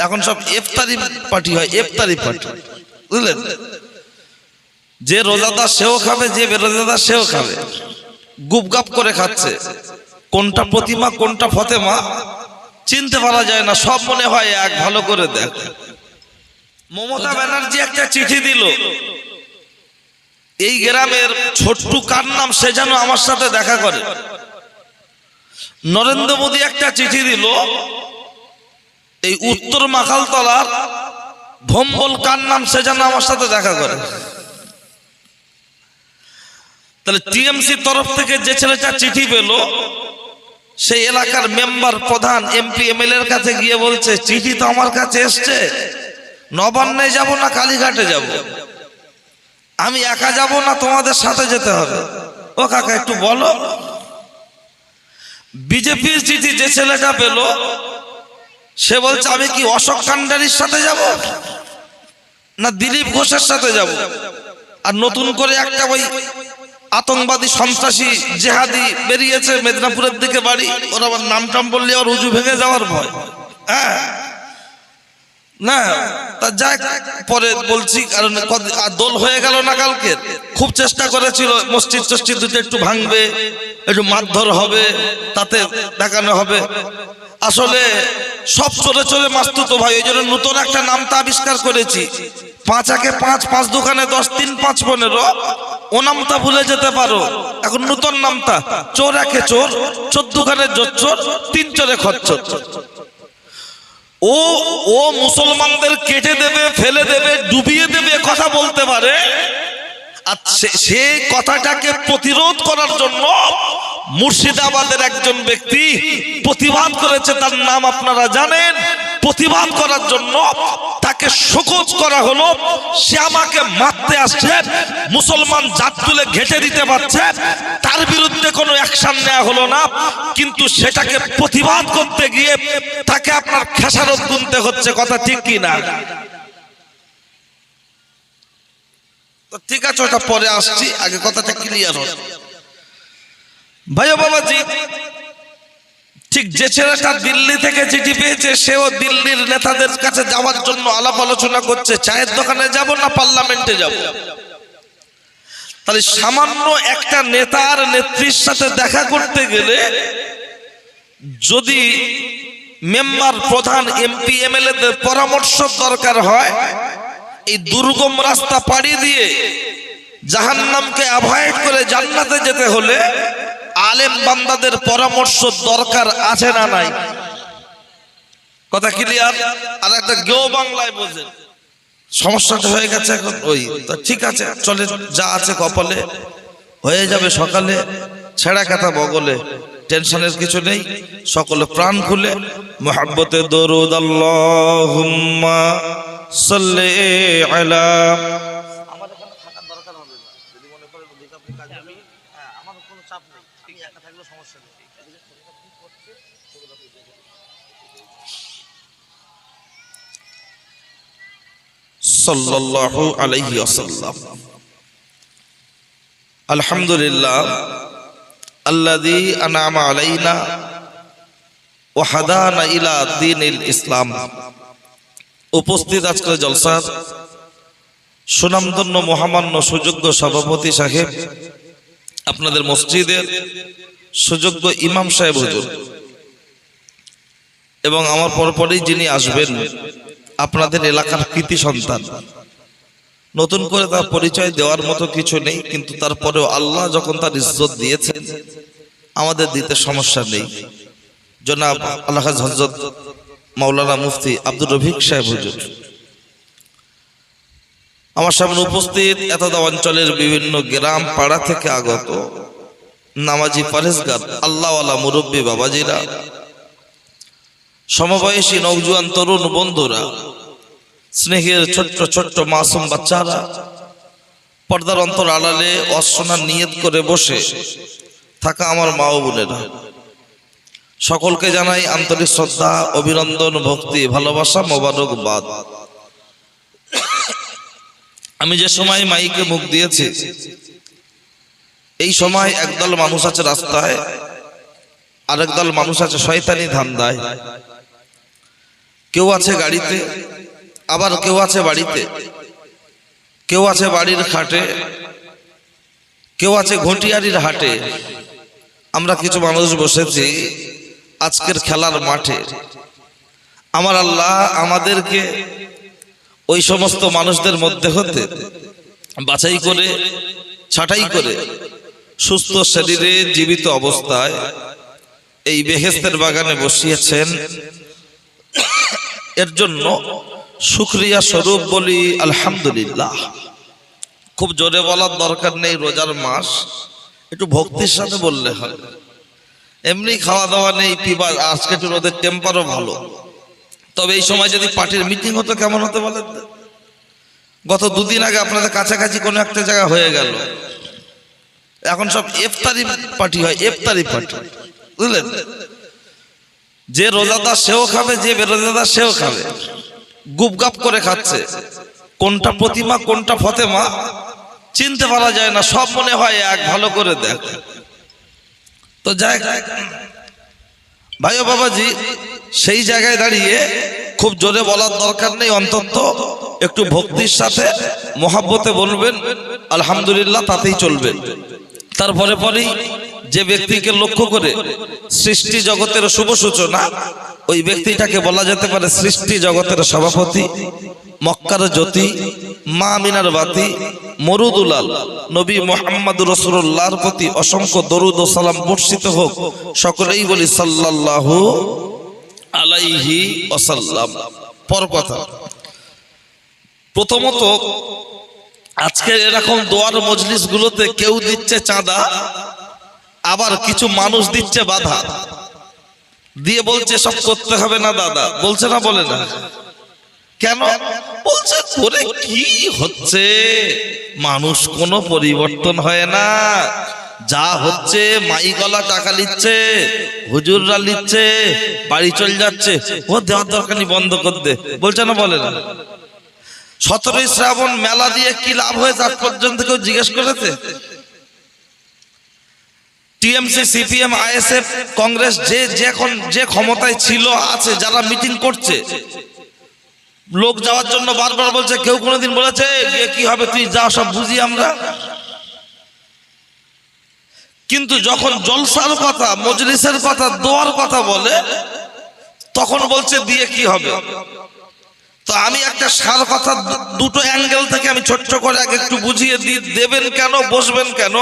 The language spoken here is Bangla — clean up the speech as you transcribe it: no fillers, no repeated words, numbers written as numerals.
এখন সব ইফতারি পার্টি হয়, ইফতারি পার্টি, বুঝলেন? যে রোজাদার সেও খাবে, যে বেরোজাদার সেও খাবে, গুপগাপ করে খাচ্ছে। কোনটা প্রতিমা কোনটা ফতেমা চিনতে পারা যায় না, সব মনে হয় এক। ভালো করে দেখ, মমতা ব্যানার্জি একটা চিঠি দিল, এই গ্রামের ছোট্টু কার নাম সে যেন আমার সাথে দেখা করে। নরেন্দ্র মোদী একটা চিঠি দিল, এই উত্তর মাখালতলার ভম্বল কার নাম সে যেন আমার সাথে দেখা করে। তাহলে টিএমসি তরফ থেকে যে ছেলেটা চিঠি পেল, সেই এলাকার মেম্বার, প্রধান, এমপি, এমএলএ এর কাছে গিয়ে বলছে, চিঠি তো আমার কাছে এসছে, নবান্নে যাব না কালীঘাটে যাব, আমি একা যাব না তোমাদের সাথে যেতে হবে। ও কাকা একটু বলো। বিজেপির চিঠি যে ছেলেটা পেল, সে বলছে আমি কি অশোক কান্ডারির সাথে যাব না দিলীপ ঘোষের সাথে যাব। আর নতুন করে একটা ওই আতঙ্কবাদী সন্ত্রাসী জেহাদি বেরিয়েছে, মেদিনীপুরের দিকে বাড়ি, ওর আবার নাম টাম বললে আর উজু ভেঙে যাওয়ার ভয়। হ্যাঁ না, তা যাক, পরে বলছি, কারণ দোল হয়ে গেল না কালকে। খুব চেষ্টা করেছিল মসজিদ টসজিদ দুটো একটু ভাঙবে, একটু মারধর হবে, তাতে দেখানো হবে। আসলে সব চলে চলে মাস্তুতো ভাই, ওই জন্য নতুন একটা নামটা আবিষ্কার করেছি। 5 একে 5, 5 দোকানে 10, 3 5 15, ও নামটা ভুলে যেতে পারো। এখন নতুন নামটা চোর একে চোর, 14 দোকানে চোর, 3 চোরে খচ্চর। ও মুসলমানদের কেটে দেবে, ফেলে দেবে, ডুবিয়ে দেবে কথা বলতে পারে। আর সে কথাটাকে প্রতিরোধ করার জন্য মুর্শিদাবাদের একজন ব্যক্তি প্রতিবাদ করেছে, তার নাম আপনারা জানেন। প্রতিবাদ করার জন্য তাকে শোকজ করা হলো, সে আমাকে মারতে আসছে, মুসলমান জাত তুলে ঘেঁটে দিতে পারছে, তার বিরুদ্ধে কোনো অ্যাকশন নেওয়া হলো না। কিন্তু সেটাকে প্রতিবাদ করতে গিয়ে তাকে আপনার খেসারত গুনতে হচ্ছে। কথা ঠিক কি না? তো ঠিক আছে, ওটা পরে আসছি, আগে কথাটা ক্লিয়ার হোক। ভাই ও বাবাজি, ঠিক যে ছেলেটা দিল্লি থেকে চিঠি পেয়েছে, সেও দিল্লির নেতাদের কাছে যাওয়ার জন্য আলাপ আলোচনা করছে, চায়ের দোকানে যাব না পার্লামেন্টে যাব। তাহলে সামান্য একটা নেতার নেত্রীর সাথে দেখা করতে গেলে যদি মেম্বার, প্রধান, এমপি, এমএলএ দের পরামর্শ দরকার হয়, এই দুর্গম রাস্তা পাড়ি দিয়ে জাহান্নামকে অ্যাভয়েড করে জান্নাতে যেতে হলে আলেম বান্দাদের পরামর্শ দরকার আছে না নাই? কথা ক্লিয়ার? আর একটা গেও বাংলায় বোঝেন, সমস্যাটা হয়ে গেছে এখন ওই। তো ঠিক আছে, চলে, যা আছে কপালে হয়ে যাবে সকালে, ছেঁড়া কাটা বগলে, টেনশনের কিছু নেই। সকলে প্রাণ খুলে মুহাব্বতে দরুদ আল্লাহুম্মা সাল্লি আলা। আমার এখানে থাকার দরকার হবে না, যদি মনে করেন অধিক আপনি কাজে, আমি আমার কোনো চাপ নেই, আমি একা থাকলে সমস্যা নেই। সাল্লাল্লাহু আলাইহি ওয়াসাল্লাম। আলহামদুলিল্লাহ আল্লাযী আনআমা আলাইনা ওয়া হাদানা ইলা দ্বীনিল ইসলাম। উপস্থিত আজকের জলসার সুনামধন্য মহামান্য সুযোগ্য সভাপতি সাহেব, আপনাদের মসজিদের সুযোগ্য ইমাম সাহেব হুজুর, এবং আমার পরপরই যিনি আসবেন আপনাদের এলাকার কৃতি সন্তান। নতুন করে তার পরিচয় দেওয়ার মতো কিছু নেই, কিন্তু তারপরেও আল্লাহ যখন তার ইজ্জত দিয়েছেন আমাদের দিতে সমস্যা নেই। জনাব আল্লাহ হযরত মাওলানা মুফতি আব্দুর রফিক সাহেব হুজুর, আমার সামনে উপস্থিত এতদা অঞ্চলের বিভিন্ন গ্রাম পাড়া থেকে আগত নামাজি পরেশগার আল্লাহওয়ালা মুরব্বী বাবাজিরা, সমবয়সী নওজোয়ান তরুণ বন্ধুরা, স্নেহের ছোট্ট ছোট্ট মাসুম বাচ্চারা, পর্দার অন্তর আড়ালে অশোনার নিয়ত করে বসে থাকা আমার মা ও বোনেরা, সকলকে জানাই আন্তরিক শ্রদ্ধা, অভিনন্দন, ভক্তি, ভালোবাসা, মোবারকবাদ। আমি যে সময় মাইকে মুখ দিয়েছি, এই সময় একদল মানুষ আছে রাস্তায়, আরেক দল মানুষ আছে শয়তানি ধান্দায়। কেউ আছে গাড়িতে, আবার কেউ আছে বাড়িতে, কেউ আছে বাড়ির খাটে, কেউ আছে ঘটিয়ারির হাটে। আমরা কিছু মানুষ বসেছি আজকের খেলার মাঠে। আমার আল্লাহ আমাদেরকে ওই সমস্ত মানুষদের মধ্যে হতে বাছাই করে, ছাঁটাই করে সুস্থ শরীরে জীবিত অবস্থায় এই বেহেশতের বাগানে বসিয়েছেন। এর জন্য শুকরিয়া স্বরূপ বলি আলহামদুলিল্লাহ। খুব জোরে বলার দরকার নেই, রোজার মাস, একটু ভক্তির সাথে বললে হয়। এমনি খাওয়া দাওয়া নেই, পিবা, আজকে একটু রোদের টেম্পারও ভালো। তবে এই সময় যদি পার্টির মিটিং হতো কেমন হতো বলেন? গত দুদিন আগে আপনাদের কাছাকাছি কোনো একটা জায়গা হয়ে গেল, এখন সব ইফতারি পার্টি হয়, ইফতারি পার্টি, বুঝলেন? যে রোজাদার সেও খাবে, যে বেরোজাদার সেও খাবে, গুপগাপ করে খাচ্ছে। কোনটা প্রতিমা কোনটা ফতেমা চিনতে পারা যায় না, সব মনে হয় এক। ভালো করে দেখ তো যাই ভাই ও বাবাজি, সেই জায়গায় দাঁড়িয়ে খুব জোরে বলার দরকার নেই, অন্তত একটু ভক্তির সাথে মহাব্বতে বলবেন আলহামদুলিল্লাহ, তাতেই চলবেন। তারপরে পরেই যে ব্যক্তিকে লক্ষ্য করে সৃষ্টি জগতের শুভ সূচনা, ওই ব্যক্তিটাকে বলা যেতে পারে সৃষ্টি জগতের সভাপতি, মক্কার জ্যোতি, মা আমিনার বাতি, মরুদুলাল নবী মুহাম্মদ রাসূলুল্লাহর প্রতি অসংখ্য দরুদ ও সালাম বর্ষিত হোক। সকলেই বলি সাল্লাল্লাহু আলাইহি ওয়াসাল্লাম। পর কথা, প্রথমত আজকে এরকম দোয়ার মজলিস গুলোতে কেউ দিচ্ছে চাঁদা, আবার কিছু মানুষ দিচ্ছে বাধা দিয়ে বলছে সব করতে হবে না দাদা, বলছে না, বলে না কেন? বলছে করে কি হচ্ছে, মানুষ কোনো পরিবর্তন হয় না, যা হচ্ছে মাই গলা টাকা নিচ্ছে, হুজুররা নিচ্ছে, বাড়ি চলে যাচ্ছে, ও দেওয়ার দরকার নেই, বন্ধ করে দে, বলছে না, বলে না? 17ই শ্রাবণ মেলা দিয়ে কি লাভ হয়েছে আজ পর্যন্ত কেউ জিজ্ঞেস করেছে? টিএমসি, সিপিএম, আইএসএফ, কংগ্রেস যে ক্ষমতায় ছিল আছে, যারা মিটিং করছে, লোক যাওয়ার জন্য বারবার বলছে, কেউ কোনোদিন বলেছে গিয়ে কি হবে, তুই যা, সব বুঝি আমরা। কিন্তু যখন জলসার কথা, মজলিসের কথা, দোয়ার কথা বলে, তখন বলছে দিয়ে কি হবে। তো আমি একটা সার কথা দুটো অ্যাঙ্গেল থেকে আমি ছোট্ট করে আগে একটু বুঝিয়ে দিই, দেবেন কেন, বসবেন কেন।